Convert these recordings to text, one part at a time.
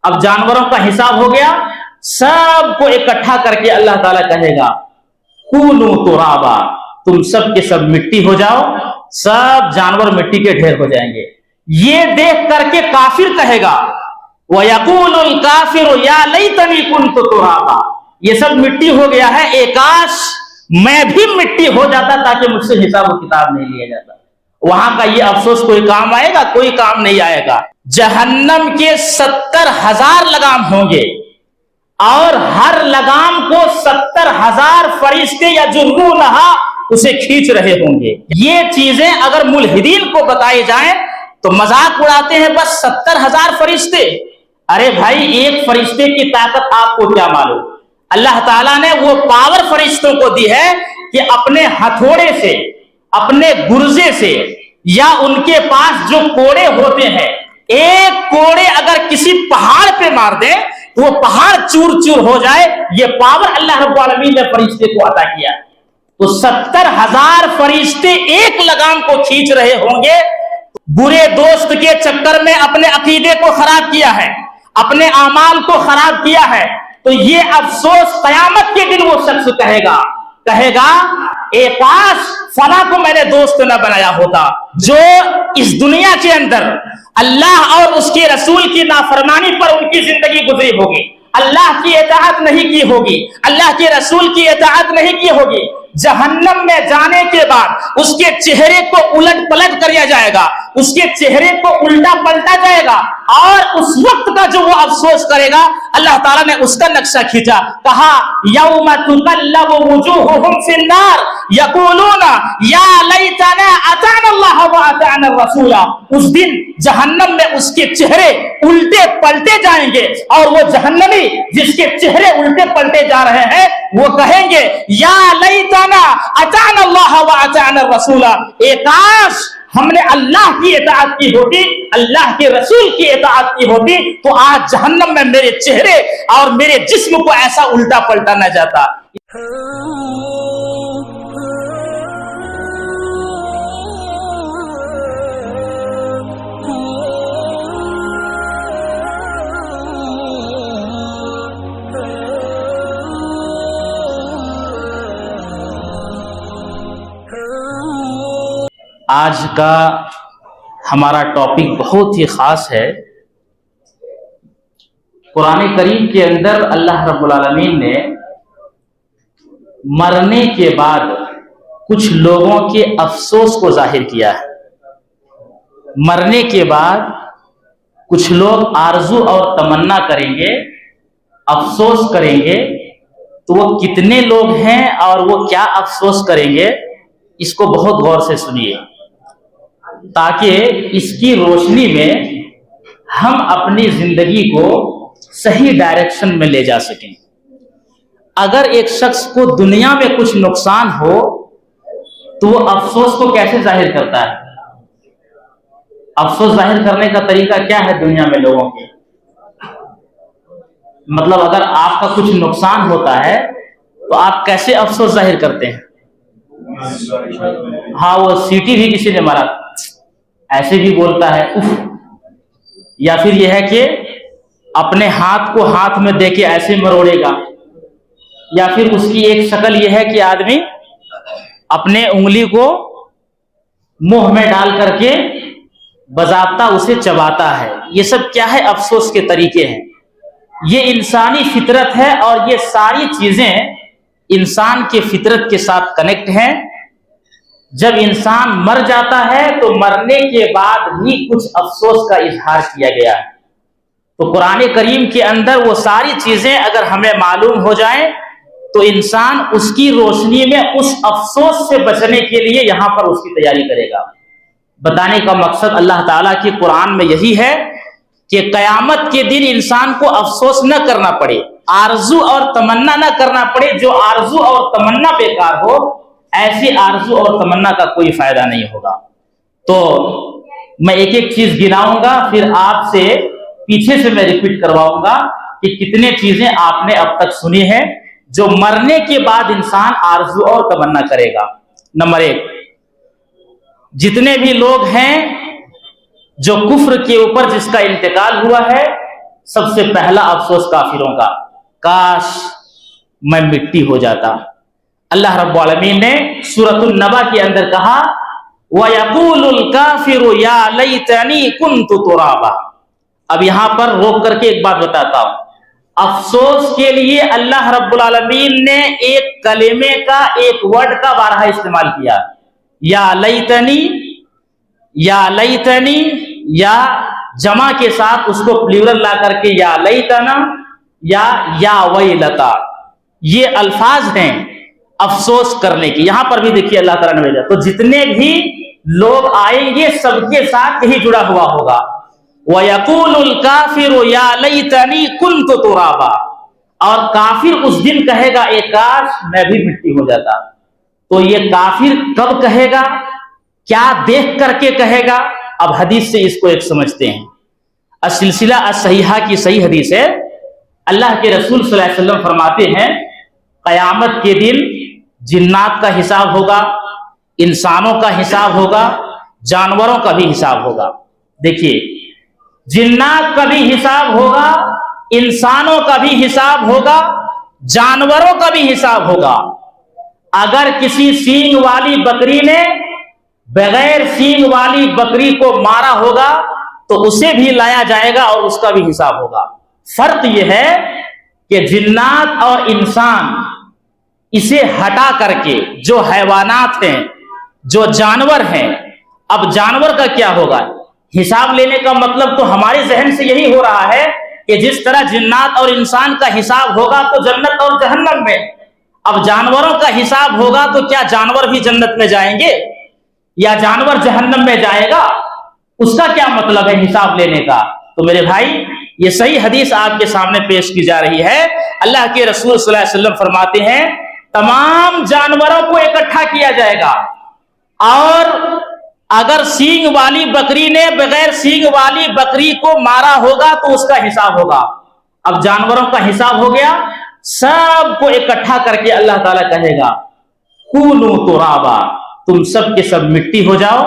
اب جانوروں کا حساب ہو گیا، سب کو اکٹھا کر کے اللہ تعالیٰ کہے گا کونو ترابا، تم سب کے سب مٹی ہو جاؤ، سب جانور مٹی کے ڈھیر ہو جائیں گے۔ یہ دیکھ کر کے کافر کہے گا وَيَقُولُ الْكَافِرُ يَا لَيْتَنِي كُنْتُ تُرَابًا، یہ سب مٹی ہو گیا ہے، ایک کاش میں بھی مٹی ہو جاتا تاکہ مجھ سے حساب و کتاب نہیں لیا جاتا۔ وہاں کا یہ افسوس کوئی کام آئے گا؟ کوئی کام نہیں آئے گا۔ جہنم کے 70,000 لگام ہوں گے اور ہر لگام کو 70,000 فرشتے یا جنونہا اسے کھینچ رہے ہوں گے۔ یہ چیزیں اگر ملحدین کو بتائی جائیں تو مذاق اڑاتے ہیں، بس 70,000 فرشتے۔ ارے بھائی، ایک فرشتے کی طاقت آپ کو کیا معلوم؟ اللہ تعالیٰ نے وہ پاور فرشتوں کو دی ہے کہ اپنے ہتھوڑے سے، اپنے گرزے سے، یا ان کے پاس جو کوڑے ہوتے ہیں، ایک کوڑے اگر کسی پہاڑ پہ مار دیں تو وہ پہاڑ چور چور ہو جائے۔ یہ پاور اللہ رب العالمین نے فرشتے کو عطا کیا۔ تو 70,000 فرشتے ایک لگام کو کھینچ رہے ہوں گے۔ برے دوست کے چکر میں اپنے عقیدے کو خراب کیا ہے، اپنے اعمال کو خراب کیا ہے، تو یہ افسوس قیامت کے دن وہ شخص کہے گا اے کاش فلاں کو میں نے دوست نہ بنایا ہوتا۔ جو اس دنیا کے اندر اللہ اور اس کے رسول کی نافرمانی پر ان کی زندگی گزری ہوگی، اللہ کی اطاعت نہیں کی ہوگی، اللہ کے رسول کی اطاعت نہیں کی ہوگی، جہنم میں جانے کے بعد اس کے چہرے کو الٹ پلٹ کیا جائے گا، اس کے چہرے کو الٹا پلٹا جائے گا، اور اس وقت کا جو وہ افسوس کرے گا، اللہ تعالیٰ نے اس کا نقشہ کھینچا، کہا یوم تقلب وجوہہم فی النار یقولون یا لیتنا اطعنا اللہ واطعنا الرسول۔ اس دن جہنم میں اس کے چہرے الٹے پلٹے جائیں گے، اور وہ جہنمی جس کے چہرے الٹے پلٹے جا رہے ہیں وہ کہیں گے یا لیتنا اطعنا اللہ واطعنا الرسول، اے کاش ہم نے اللہ کی اطاعت کی ہوتی، اللہ کے رسول کی اطاعت کی ہوتی، تو آج جہنم میں میرے چہرے اور میرے جسم کو ایسا الٹا پلٹا نہ جاتا۔ آج کا ہمارا ٹاپک بہت ہی خاص ہے۔ قرآن کریم کے اندر اللہ رب العالمین نے مرنے کے بعد کچھ لوگوں کے افسوس کو ظاہر کیا ہے۔ مرنے کے بعد کچھ لوگ آرزو اور تمنا کریں گے، افسوس کریں گے، تو وہ کتنے لوگ ہیں اور وہ کیا افسوس کریں گے، اس کو بہت غور سے سنیے، تاکہ اس کی روشنی میں ہم اپنی زندگی کو صحیح ڈائریکشن میں لے جا سکیں۔ اگر ایک شخص کو دنیا میں کچھ نقصان ہو تو وہ افسوس کو کیسے ظاہر کرتا ہے؟ افسوس ظاہر کرنے کا طریقہ کیا ہے دنیا میں لوگوں کے؟ مطلب اگر آپ کا کچھ نقصان ہوتا ہے تو آپ کیسے افسوس ظاہر کرتے ہیں؟ ہاں، وہ سیٹی بھی کسی نے مارا ایسے بھی بولتا ہے اف، یا پھر یہ ہے کہ اپنے ہاتھ کو ہاتھ میں دے کے ایسے مروڑے گا، یا پھر اس کی ایک شکل یہ ہے کہ آدمی اپنے انگلی کو منہ میں ڈال کر کے باضابطہ اسے چباتا ہے۔ یہ سب کیا ہے؟ افسوس کے طریقے ہیں۔ یہ انسانی فطرت ہے، اور یہ ساری چیزیں انسان کے فطرت کے ساتھ کنیکٹ ہیں۔ جب انسان مر جاتا ہے تو مرنے کے بعد بھی کچھ افسوس کا اظہار کیا گیا ہے۔ تو قرآن کریم کے اندر وہ ساری چیزیں اگر ہمیں معلوم ہو جائیں تو انسان اس کی روشنی میں اس افسوس سے بچنے کے لیے یہاں پر اس کی تیاری کرے گا۔ بتانے کا مقصد اللہ تعالیٰ کی قرآن میں یہی ہے کہ قیامت کے دن انسان کو افسوس نہ کرنا پڑے، آرزو اور تمنا نہ کرنا پڑے۔ جو آرزو اور تمنا بیکار ہو، ایسی آرزو اور تمنا کا کوئی فائدہ نہیں ہوگا۔ تو میں ایک ایک چیز گناؤں گا، پھر آپ سے پیچھے سے میں ریپیٹ کرواؤں گا کہ کتنے چیزیں آپ نے اب تک سنی ہیں جو مرنے کے بعد انسان آرزو اور تمنا کرے گا۔ نمبر 1، جتنے بھی لوگ ہیں جو کفر کے اوپر جس کا انتقال ہوا ہے، سب سے پہلا افسوس کافروں کا، کاش میں مٹی ہو جاتا۔ اللہ رب العالمین نے سورۃ النبا کے اندر کہا وَيَقُولُ الْكَافِرُ يَا لَيْتَنِي كُنْتُ تُرَابًا۔ اب یہاں پر روک کر کے ایک بات بتاتا ہوں، افسوس کے لیے اللہ رب العالمین نے ایک کلمے کا، ایک ورڈ کا بارہا استعمال کیا، یا لیتنی، یا لیتنی، یا جمع کے ساتھ اس کو پلورل لا کر کے یا لیتنا یا ویلتا، یہ الفاظ ہیں افسوس کرنے کی۔ یہاں پر بھی دیکھیے اللہ تعالیٰ نے بھیجا، تو جتنے بھی لوگ آئیں گے سب کے ساتھ یہی جڑا ہوا ہوگا، وَيَقُولُ الْكَافِرُ يَا لَيْتَنِي كُنْتُ تُرَابًا، اور کافر اس دن کہے گا اے کاش میں بھی مٹی ہو جاتا۔ تو یہ کافر کب کہے گا، کیا دیکھ کر کے کہے گا؟ اب حدیث سے اس کو ایک سمجھتے ہیں۔ السلسلہ الصحیحہ کی صحیح حدیث ہے، اللہ کے رسول صلی اللہ علیہ وسلم فرماتے ہیں قیامت کے دن جنات کا حساب ہوگا، انسانوں کا حساب ہوگا، جانوروں کا بھی حساب ہوگا۔ دیکھیے، جنات کا بھی حساب ہوگا، انسانوں کا بھی حساب ہوگا، جانوروں کا بھی حساب ہوگا۔ اگر کسی سینگ والی بکری نے بغیر سینگ والی بکری کو مارا ہوگا تو اسے بھی لایا جائے گا اور اس کا بھی حساب ہوگا۔ فرق یہ ہے کہ جنات اور انسان اسے ہٹا کر کے جو حیوانات ہیں، جو جانور ہیں، اب جانور کا کیا ہوگا؟ حساب لینے کا مطلب تو ہمارے ذہن سے یہی ہو رہا ہے کہ جس طرح جنات اور انسان کا حساب ہوگا تو جنت اور جہنم میں، اب جانوروں کا حساب ہوگا تو کیا جانور بھی جنت میں جائیں گے یا جانور جہنم میں جائے گا؟ اس کا کیا مطلب ہے حساب لینے کا؟ تو میرے بھائی، یہ صحیح حدیث آپ کے سامنے پیش کی جا رہی ہے۔ اللہ کے رسول صلی اللہ علیہ وسلم فرماتے ہیں تمام جانوروں کو اکٹھا کیا جائے گا، اور اگر سینگ والی بکری نے بغیر سینگ والی بکری کو مارا ہوگا تو اس کا حساب ہوگا۔ اب جانوروں کا حساب ہو گیا، سب کو اکٹھا کر کے اللہ تعالیٰ کہے گا کونوا ترابا، تم سب کے سب مٹی ہو جاؤ،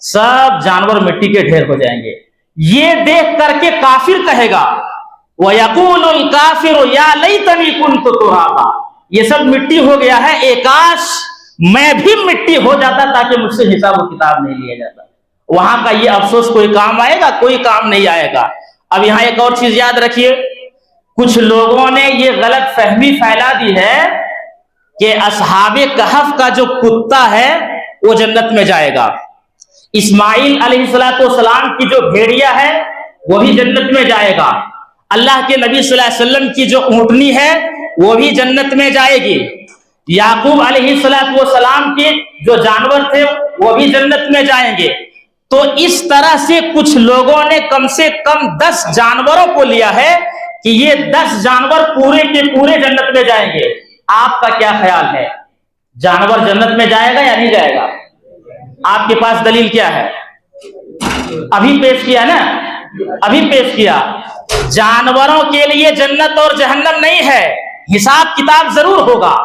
سب جانور مٹی کے ڈھیر ہو جائیں گے۔ یہ دیکھ کر کے کافر کہے گا وَيَقُولُ الْكَافِرُ يَا لَيْتَنِي كُنْتُ تُرَابًا، یہ سب مٹی ہو گیا ہے، اے کاش میں بھی مٹی ہو جاتا تاکہ مجھ سے حساب و کتاب نہیں لیا جاتا۔ وہاں کا یہ افسوس کوئی کام آئے گا؟ کوئی کام نہیں آئے گا۔ اب یہاں ایک اور چیز یاد رکھیے، کچھ لوگوں نے یہ غلط فہمی پھیلا دی ہے کہ اصحاب کہف کا جو کتا ہے وہ جنت میں جائے گا، اسماعیل علیہ السلام کی جو بھیڑیا ہے وہ بھی جنت میں جائے گا، اللہ کے نبی صلی اللہ علیہ وسلم کی جو اونٹنی ہے وہ بھی جنت میں جائے گی، یعقوب علیہ السلام کے جو جانور تھے وہ بھی جنت میں جائیں گے۔ تو اس طرح سے کچھ لوگوں نے کم سے کم 10 جانوروں کو لیا ہے کہ یہ 10 جانور پورے کے پورے جنت میں جائیں گے۔ آپ کا کیا خیال ہے، جانور جنت میں جائے گا یا نہیں جائے گا؟ آپ کے پاس دلیل کیا ہے؟ ابھی پیش کیا نا، ابھی پیش کیا۔ جانوروں کے لیے جنت اور جہنم نہیں ہے، حساب کتاب ضرور ہوگا،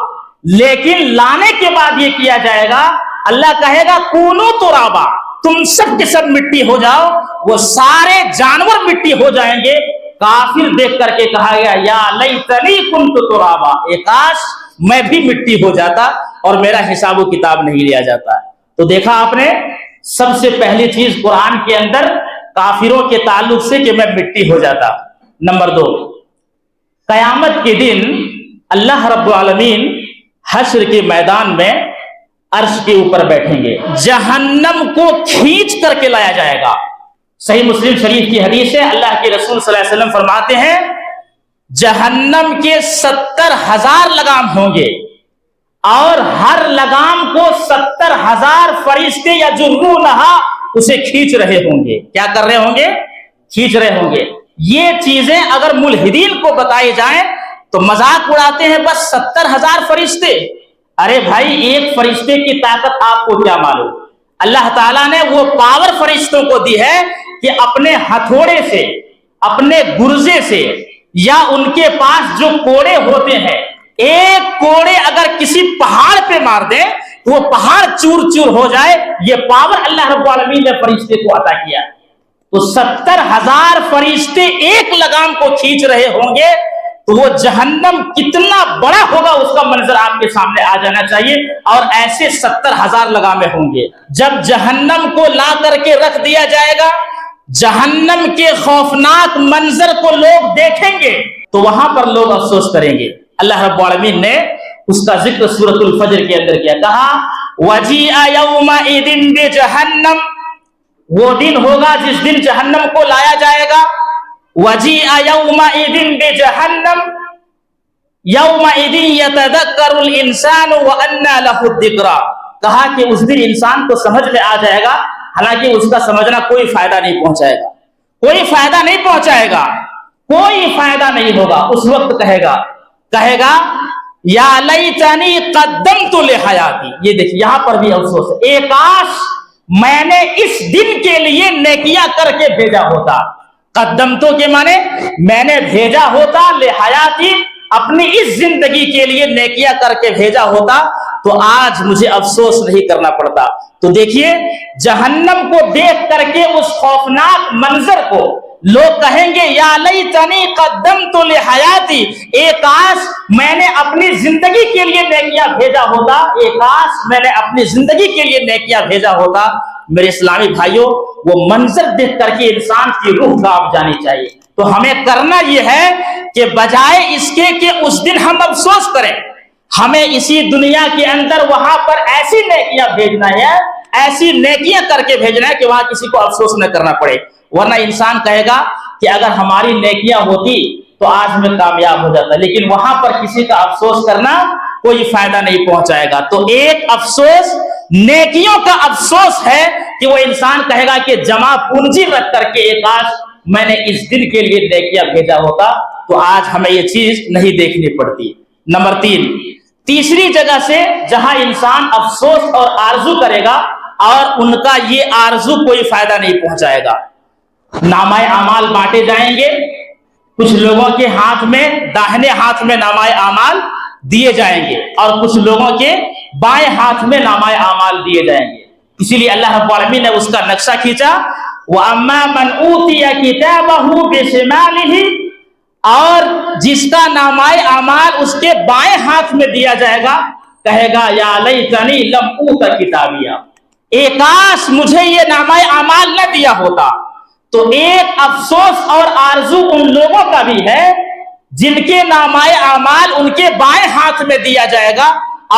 لیکن لانے کے بعد یہ کیا جائے گا، اللہ کہے گا کونوا ترابا، تم سب کے سب مٹی ہو جاؤ، وہ سارے جانور مٹی ہو جائیں گے۔ کافر دیکھ کر کے کہا گیا یا لیتنی کنت ترابا، اے کاش میں بھی مٹی ہو جاتا اور میرا حساب و کتاب نہیں لیا جاتا۔ تو دیکھا آپ نے، سب سے پہلی چیز قرآن کے اندر کافروں کے تعلق سے کہ میں مٹی ہو جاتا۔ نمبر 2، قیامت کے دن اللہ رب العالمین حشر کے میدان میں عرش کے اوپر بیٹھیں گے، جہنم کو کھینچ کر کے لایا جائے گا۔ صحیح مسلم شریف کی حدیث ہے، اللہ کے رسول صلی اللہ علیہ وسلم فرماتے ہیں جہنم کے 70,000 لگام ہوں گے، اور ہر لگام کو 70,000 فرشتے یا جرونہا اسے کھینچ رہے ہوں گے۔ کیا کر رہے ہوں گے؟ کھینچ رہے ہوں گے۔ یہ چیزیں اگر ملحدین کو بتائی جائیں تو مذاق اڑاتے ہیں، بس 70,000 فرشتے۔ ارے بھائی، ایک فرشتے کی طاقت آپ کو کیا معلوم؟ اللہ تعالیٰ نے وہ پاور فرشتوں کو دی ہے کہ اپنے ہتھوڑے سے، اپنے گرزے سے، یا ان کے پاس جو کوڑے ہوتے ہیں، ایک کوڑے اگر کسی پہاڑ پہ مار دیں تو وہ پہاڑ چور چور ہو جائے۔ یہ پاور اللہ رب العالمین نے فرشتے کو عطا کیا۔ تو 70,000 فرشتے ایک لگام کو کھینچ رہے ہوں گے تو وہ جہنم کتنا بڑا ہوگا اس کا منظر آپ کے سامنے آ جانا چاہیے. اور ایسے 70,000 لگامیں ہوں گے. جب جہنم کو لا کر کے رکھ دیا جائے گا, جہنم کے خوفناک منظر کو لوگ دیکھیں گے تو وہاں پر لوگ افسوس کریں گے. اللہ رب العالمین نے اس کا ذکر سورۃ الفجر کے اندر کیا, کہا وَجِیءَ یَوْمَئِذٍ بِجَہَنَّمَ, وہ دن ہوگا جس دن جہنم کو لایا جائے گا. وَجِیءَ یَوْمَئِذٍ بِجَہَنَّمَ یَوْمَئِذٍ یَتَذَکَّرُ الْإِنسَانُ وَأَنَّىٰ لَهُ الذِّکْرَىٰ, کہا کہ اس دن انسان کو سمجھ میں آ جائے گا, حالانکہ اس کا سمجھنا کوئی فائدہ نہیں پہنچائے گا, کوئی فائدہ نہیں پہنچائے گا, کوئی فائدہ نہیں ہوگا. اس وقت کہے گا یا لیتنی قدمت لحیاتی. یہ دیکھیے یہاں پر بھی افسوس ہے, اے کاش میں نے اس دن کے لیے نیکیاں کر کے بھیجا ہوتا. قدمتو کے معنی میں نے بھیجا ہوتا, لحیاتی اپنی اس زندگی کے لیے نیکیاں کر کے بھیجا ہوتا تو آج مجھے افسوس نہیں کرنا پڑتا. تو دیکھیے جہنم کو دیکھ کر کے اس خوفناک منظر کو لوگ کہیں گے یا لیتنی قدمت لحیاتی, اے کاش میں نے اپنی زندگی کے لیے نیکیاں بھیجا ہوتا, اے کاش میں نے اپنی زندگی کے لیے نیکیاں بھیجا ہوتا. میرے اسلامی بھائیوں, وہ منظر دیکھ کر کے انسان کی روح کانپ جانی چاہیے. تو ہمیں کرنا یہ ہے کہ بجائے اس کے کہ اس دن ہم افسوس کریں, ہمیں اسی دنیا کے اندر وہاں پر ایسی نیکیاں بھیجنا ہے, ایسی نیکیاں کر کے بھیجنا ہے کہ وہاں کسی کو افسوس نہ کرنا پڑے. ورنہ انسان کہے گا کہ اگر ہماری نیکیاں ہوتی تو آج میں کامیاب ہو جاتا, لیکن وہاں پر کسی کا افسوس کرنا کوئی فائدہ نہیں پہنچائے گا. تو ایک افسوس نیکیوں کا افسوس ہے کہ وہ انسان کہے گا کہ جمع پونجی رکھ کر کے ایک آج میں نے اس دن کے لیے نیکیاں بھیجا ہوتا تو آج ہمیں یہ چیز نہیں دیکھنی پڑتی. نمبر 3, تیسری جگہ سے جہاں انسان افسوس اور آرزو کرے گا اور ان کا یہ آرزو کوئی فائدہ نہیں پہنچائے گا. نامہ اعمال بانٹے جائیں گے, کچھ لوگوں کے ہاتھ میں داہنے ہاتھ میں نامہ اعمال دیے جائیں گے اور کچھ لوگوں کے بائیں ہاتھ میں نامہ اعمال دیے جائیں گے. اسی لیے اللہ رب العالمین نے اس کا نقشہ کھینچا, وَأَمَّا مَنْ أُوتِيَ كِتَابَهُ بِشِمَالِهِ, اور جس کا نامہ اعمال اس کے بائیں ہاتھ میں دیا جائے گا کہے گا یا لیتنی لم اوت کتابیہ, اے کاش مجھے یہ نامہ اعمال نہ دیا ہوتا. تو ایک افسوس اور آرزو ان لوگوں کا بھی ہے جن کے نامہ اعمال ان کے بائیں ہاتھ میں دیا جائے گا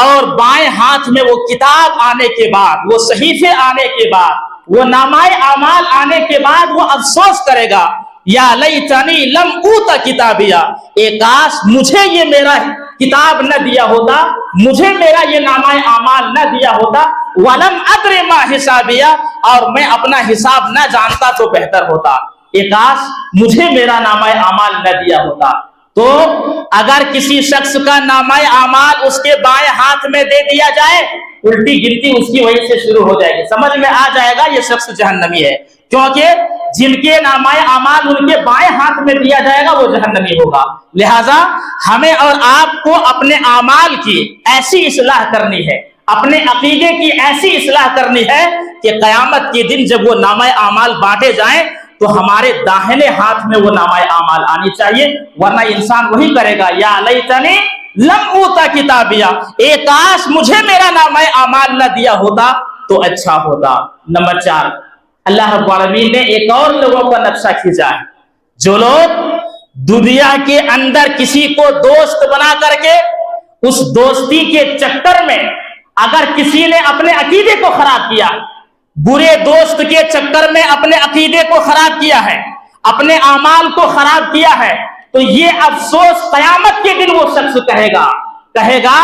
اور بائیں ہاتھ میں وہ کتاب آنے کے بعد, وہ صحیفے آنے کے بعد, وہ نامہ اعمال آنے کے بعد وہ افسوس کرے گا یا لیتنی لم اوت کتابیہ, اے کاش مجھے یہ میرا کتاب نہ دیا ہوتا, مجھے میرا یہ نامہ اعمال نہ دیا ہوتا, ولم ادر ما حسابیہ, اور میں اپنا حساب نہ جانتا تو بہتر ہوتا, اے کاش مجھے میرا نامہ اعمال نہ دیا ہوتا. تو اگر کسی شخص کا نامہ اعمال اس کے بائیں ہاتھ میں دے دیا جائے, الٹی گنتی اس کی وجہ سے شروع ہو جائے گی, سمجھ میں آ جائے گا یہ شخص جہنمی ہے, کیونکہ جن کے نامہ اعمال ان کے بائیں ہاتھ میں دیا جائے گا وہ جہنمی ہوگا. لہذا ہمیں اور آپ کو اپنے اعمال کی ایسی اصلاح کرنی ہے, اپنے عقیدے کی ایسی اصلاح کرنی ہے کہ قیامت کے دن جب وہ نامہ اعمال بانٹے جائیں تو ہمارے داہنے ہاتھ میں وہ نامہ اعمال آنی چاہیے. ورنہ انسان وہی کرے گا یا لیتنی لم اوت کتابیہ, اے کاش مجھے میرا نامہ اعمال نہ دیا ہوتا تو اچھا ہوتا. نمبر 4, اللہ رب العالمین نے ایک اور لوگوں کا نقشہ کھینچا ہے, جو لوگ دنیا کے اندر کسی کو دوست بنا کر کے اس دوستی کے چکر میں اگر کسی نے اپنے عقیدے کو خراب کیا, برے دوست کے چکر میں اپنے عقیدے کو خراب کیا ہے, اپنے اعمال کو خراب کیا ہے, تو یہ افسوس قیامت کے دن وہ شخص کہے گا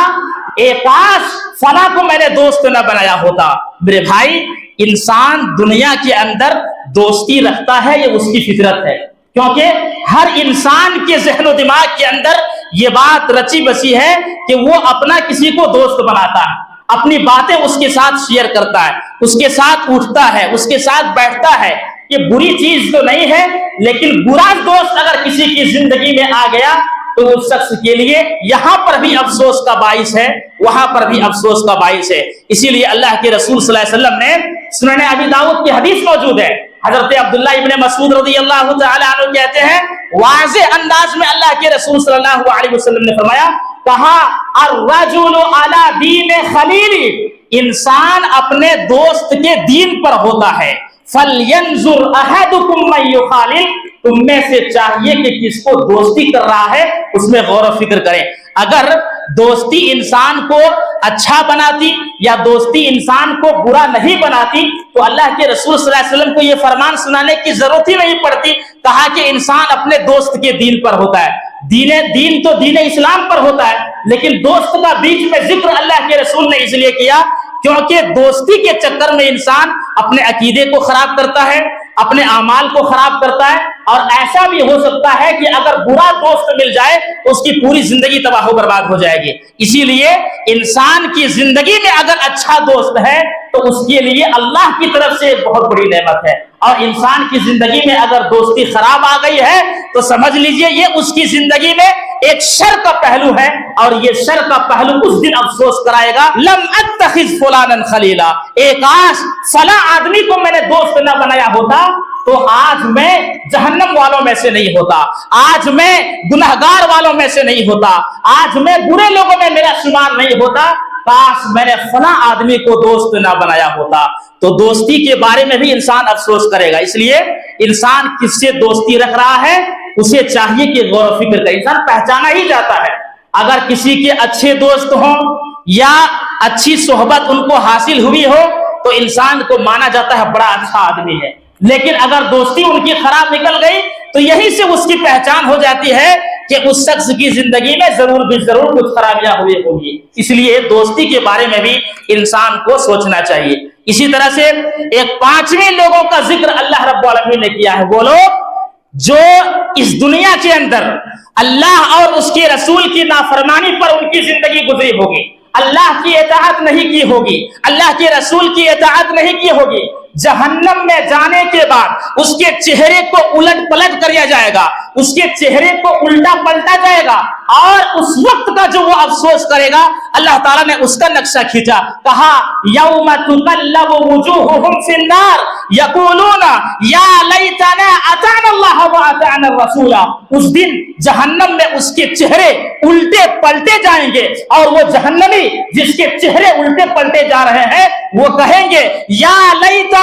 اے کاش فلاں کو میں نے دوست نہ بنایا ہوتا. میرے بھائی, انسان دنیا کے اندر دوستی رکھتا ہے, یہ اس کی فطرت ہے, کیونکہ ہر انسان کے ذہن و دماغ کے اندر یہ بات رچی بسی ہے کہ وہ اپنا کسی کو دوست بناتا ہے, اپنی باتیں اس کے ساتھ شیئر کرتا ہے, اس کے ساتھ اٹھتا ہے, اس کے ساتھ بیٹھتا ہے. یہ بری چیز تو نہیں ہے, لیکن برا دوست اگر کسی کی زندگی میں آ گیا تو اس شخص کے لیے یہاں پر بھی افسوس کا باعث ہے, وہاں پر بھی افسوس کا باعث ہے. اسی لیے اللہ کے رسول صلی اللہ علیہ وسلم نے سنن ابی داؤد کی حدیث موجود ہے, حضرت عبداللہ ابن مسعود رضی اللہ تعالی عنہ کہتے ہیں واضح انداز میں اللہ کے رسول صلی اللہ علیہ وسلم نے فرمایا، کہا الرجل علی دین خلیلی، انسان اپنے دوست کے دین پر ہوتا ہے، فلینظر احدکم من یخالل، تم میں سے چاہیے کہ کس کو دوستی کر رہا ہے اس میں غور و فکر کریں۔ اگر دوستی انسان کو اچھا بناتی یا دوستی انسان کو برا نہیں بناتی تو اللہ کے رسول صلی اللہ علیہ وسلم کو یہ فرمان سنانے کی ضرورت ہی نہیں پڑتی۔ کہا کہ انسان اپنے دوست کے دین پر ہوتا ہے، دین تو دین اسلام پر ہوتا ہے، لیکن دوست کا بیچ میں ذکر اللہ کے رسول نے اس لیے کیا کیونکہ دوستی کے چکر میں انسان اپنے عقیدے کو خراب کرتا ہے، اپنے اعمال کو خراب کرتا ہے، اور ایسا بھی ہو سکتا ہے کہ اگر برا دوست مل جائے تو اس کی پوری زندگی تباہ و برباد ہو جائے گی۔ اسی لیے انسان کی زندگی میں اگر اچھا دوست ہے تو اس کے لیے اللہ کی طرف سے ایک بہت بڑی نعمت ہے، اور انسان کی زندگی میں اگر دوستی خراب آ گئی ہے تو سمجھ لیجئے یہ اس کی زندگی میں ایک شر کا پہلو ہے، اور یہ شر کا پہلو اس دن افسوس کرائے گا، لم اتخذ فلانا خلیلا، ایک کاش فلاں آدمی کو میں نے دوست نہ بنایا ہوتا تو آج میں جہنم والوں میں سے نہیں ہوتا، آج میں گنہگار والوں میں سے نہیں ہوتا، آج میں برے لوگوں میں میرا شمار نہیں ہوتا، کاش میں نے فلاں آدمی کو دوست نہ بنایا ہوتا۔ تو دوستی کے بارے میں بھی انسان افسوس کرے گا، اس لیے انسان کس سے دوستی رکھ رہا ہے اسے چاہیے کہ غور و فکر کرے۔ انسان پہچانا ہی جاتا ہے، اگر کسی کے اچھے دوست ہوں یا اچھی صحبت ان کو حاصل ہوئی ہو تو انسان کو مانا جاتا ہے بڑا اچھا آدمی ہے، لیکن اگر دوستی ان کی خراب نکل گئی تو یہی سے اس کی پہچان ہو جاتی ہے کہ اس شخص کی زندگی میں ضرور بھی ضرور کچھ خرابیاں ہوئی ہوگی۔ اس لیے دوستی کے بارے میں بھی انسان کو سوچنا چاہیے۔ اسی طرح سے ایک پانچویں لوگوں کا ذکر اللہ رب العالمین نے کیا ہے، وہ لوگ جو اس دنیا کے اندر اللہ اور اس کے رسول کی نافرمانی پر ان کی زندگی گزری ہوگی، اللہ کی اطاعت نہیں کی ہوگی، اللہ کے رسول کی اطاعت نہیں کی ہوگی، جہنم میں جانے کے بعد اس کے چہرے کو الٹ پلٹ کیا جائے گا، اس کے چہرے کو الٹا پلٹا جائے گا، اور اس وقت کا جو وہ افسوس کرے گا اللہ تعالیٰ نے اس کا نقشہ کھینچا، کہا یوم تقلب وجوہہم فی النار یقولون یا لیتنا اطعنا اللہ واطعنا الرسول، اس دن جہنم میں اس کے چہرے الٹے پلٹے جائیں گے، اور وہ جہنمی جس کے چہرے الٹے پلٹے جا رہے ہیں وہ کہیں گے یا لیتنا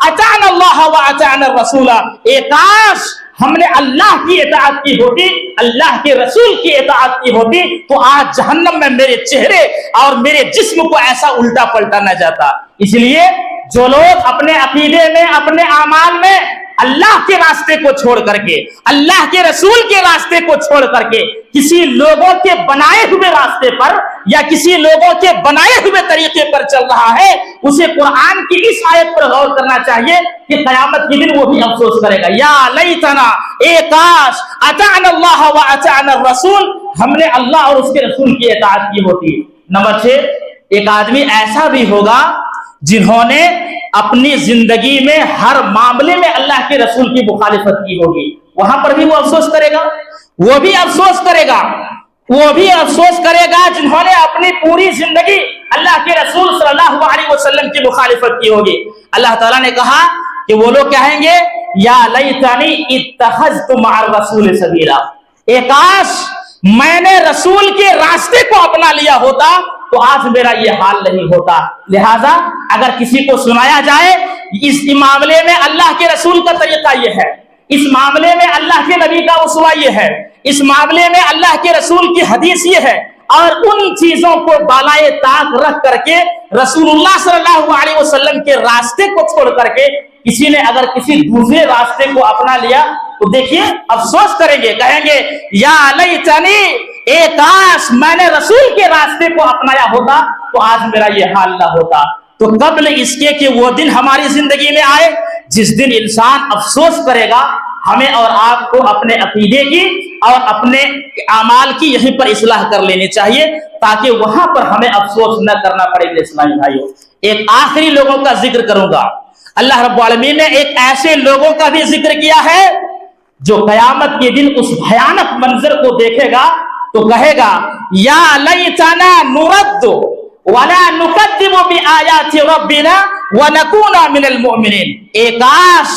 اطعنا اللہ واطعنا الرسول، اے کاش ہم نے اللہ کی اطاعت کی ہوتی، اللہ کے رسول کی اطاعت کی ہوتی تو آج جہنم میں میرے چہرے اور میرے جسم کو ایسا الٹا پلٹا نہ جاتا۔ اس لیے جو لوگ اپنے عقیدے میں اپنے اعمال میں اللہ کے راستے کو چھوڑ کر کے، اللہ کے رسول کے راستے کو چھوڑ کر کے کسی لوگوں کے بنائے ہوئے راستے پر یا کسی لوگوں کے بنائے ہوئے طریقے پر چل رہا ہے، اسے قرآن کی اس آیت پر غور کرنا چاہیے کہ قیامت کے دن وہ بھی افسوس کرے گا، یا لیتنا، اے کاش اطعنا اللہ واطعنا الرسول، ہم نے اللہ اور اس کے رسول کی اطاعت کی ہوتی۔ نمبر 6، ایک آدمی ایسا بھی ہوگا جنہوں نے اپنی زندگی میں ہر معاملے میں اللہ کے رسول کی مخالفت کی ہوگی، وہاں پر بھی وہ افسوس کرے گا، وہ بھی افسوس کرے گا، وہ بھی افسوس کرے گا جنہوں نے اپنی پوری زندگی اللہ کے رسول صلی اللہ علیہ وسلم کی مخالفت کی ہوگی۔ اللہ تعالیٰ نے کہا کہ وہ لوگ کہیں گے یا لیتنی اتخذت مع الرسول سبیلا، اے کاش میں نے رسول کے راستے کو اپنا لیا ہوتا تو آج میرا یہ حال نہیں ہوتا۔ لہذا اگر کسی کو سنایا جائے اس معاملے میں اللہ کے رسول کا طریقہ یہ ہے، اس معاملے میں اللہ کے نبی کا اسوہ یہ ہے، اس معاملے میں اللہ کے رسول کی حدیث یہ ہے، اور ان چیزوں کو بالائے طاق رکھ کر کے رسول اللہ صلی اللہ علیہ وسلم کے راستے کو چھوڑ کر کے کسی نے اگر کسی دوسرے راستے کو اپنا لیا تو دیکھیے افسوس کریں گے، کہیں گے یا لیتنی، اے کاش میں نے رسول کے راستے کو اپنایا ہوتا تو آج میرا یہ حال نہ ہوتا۔ تو قبل اس کے کہ وہ دن ہماری زندگی میں آئے جس دن انسان افسوس کرے گا، ہمیں اور آپ کو اپنے عقیدے کی اور اپنے اعمال کی یہیں پر اصلاح کر لینی چاہیے تاکہ وہاں پر ہمیں افسوس نہ کرنا پڑے۔ اسلامی بھائیوں، ایک آخری لوگوں کا ذکر کروں گا۔ اللہ رب العالمین نے ایک ایسے لوگوں کا بھی ذکر کیا ہے جو قیامت کے دن اس بھیانک منظر کو دیکھے گا تو کہے گا یا لیتنا نرد ولا نکذب بآیات ربنا ونکون من المؤمنین، اے کاش